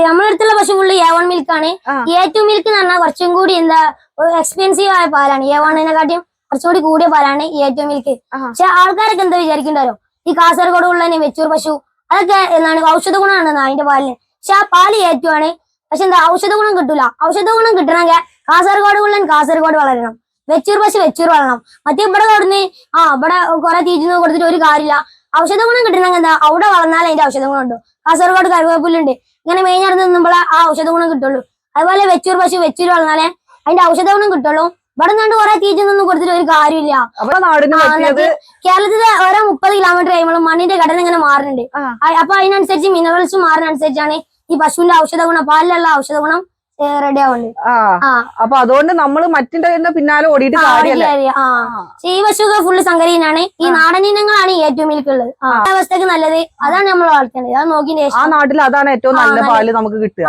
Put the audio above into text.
നമ്മുടെ അടുത്തുള്ള പശു ഫുള്ള് A1 മിൽക്കാണ്. A2 മിൽക്ക് എന്ന് പറഞ്ഞാൽ കുറച്ചും കൂടി എന്താ എക്സ്പെൻസീവ് ആയ പാലാണ്. A1-നെക്കാട്ടിയും കുറച്ചുകൂടി കൂടിയ പാലാണ് A2 മിൽക്ക്. പക്ഷെ ആൾക്കാരൊക്കെ എന്താ വിചാരിക്കണ്ടോ, ഈ കാസർഗോഡ് ഉള്ള വെച്ചൂർ പശു അതൊക്കെ എന്താണ് ഔഷധ ഗുണമാണ് അതിന്റെ പാലിന്. പക്ഷെ ആ പാല് A2 ആണ്. പക്ഷെ എന്താ ഔഷധ ഗുണം കിട്ടൂല. ഔഷധ ഗുണം കിട്ടണമെങ്കിൽ കാസർഗോഡ് ഉള്ള കാസർഗോഡ് വളരണം, വെച്ചൂർ പശു വെച്ചൂർ വളരണം. മറ്റേ ഇവിടെ കൊടുന്ന് ഇവിടെ കുറെ തീറ്റ കൊടുത്തിട്ട് ഒരു കാര്യമില്ല. ഔഷധ ഗുണം കിട്ടണമെങ്കിൽ എന്താ അവിടെ വളർന്നാൽ അതിന്റെ ഔഷധ ഗുണം ഉണ്ടോ. കാസർഗോഡ് കരുവേപ്പിലുണ്ട്, ഇങ്ങനെ മെയിനായിട്ട് നിന്നുമ്പോഴേ ആ ഔഷധ ഗുണം കിട്ടുള്ളൂ. അതുപോലെ വെച്ചൂർ പശു വെച്ചൂർ വളർന്നാലേ അതിന്റെ ഔഷധ ഗുണം കിട്ടുള്ളൂ. ഇവിടെ നിന്നുകൊണ്ട് കുറെ തീറ്റ ഒന്നും കൊടുത്തിട്ട് ഒരു കാര്യമില്ല. കേരളത്തിലെ ഓരോ 30 കിലോമീറ്റർ കഴിയുമ്പോഴും മണ്ണിന്റെ ഘടന ഇങ്ങനെ മാറുന്നുണ്ട്. അപ്പൊ അതിനനുസരിച്ച് മിനറൽസ് മാറുന്നതനുസരിച്ചാണ് ഈ പശുവിന്റെ ഔഷധ ഗുണം, പാലിലുള്ള ഔഷധ ഗുണം റെഡി ആവുന്നുണ്ട്. അപ്പൊ അതുകൊണ്ട് നമ്മള് മറ്റിന്റെ പിന്നാലെ ഓടിയിട്ട് കാര്യമില്ല. ഈ പശുക്കെ ഫുള്ള് സങ്കരീനാണ്. ഈ നാടൻ ഇനങ്ങളാണ് A2 മിൽക്ക് ഉള്ളത്. അവസ്ഥക്ക് നല്ലത് അതാണ് നമ്മൾ വളർത്തേണ്ടത്. അത് നോക്കിയ ആ നാട്ടിൽ അതാണ് ഏറ്റവും നല്ല പാല് നമുക്ക് കിട്ടുക.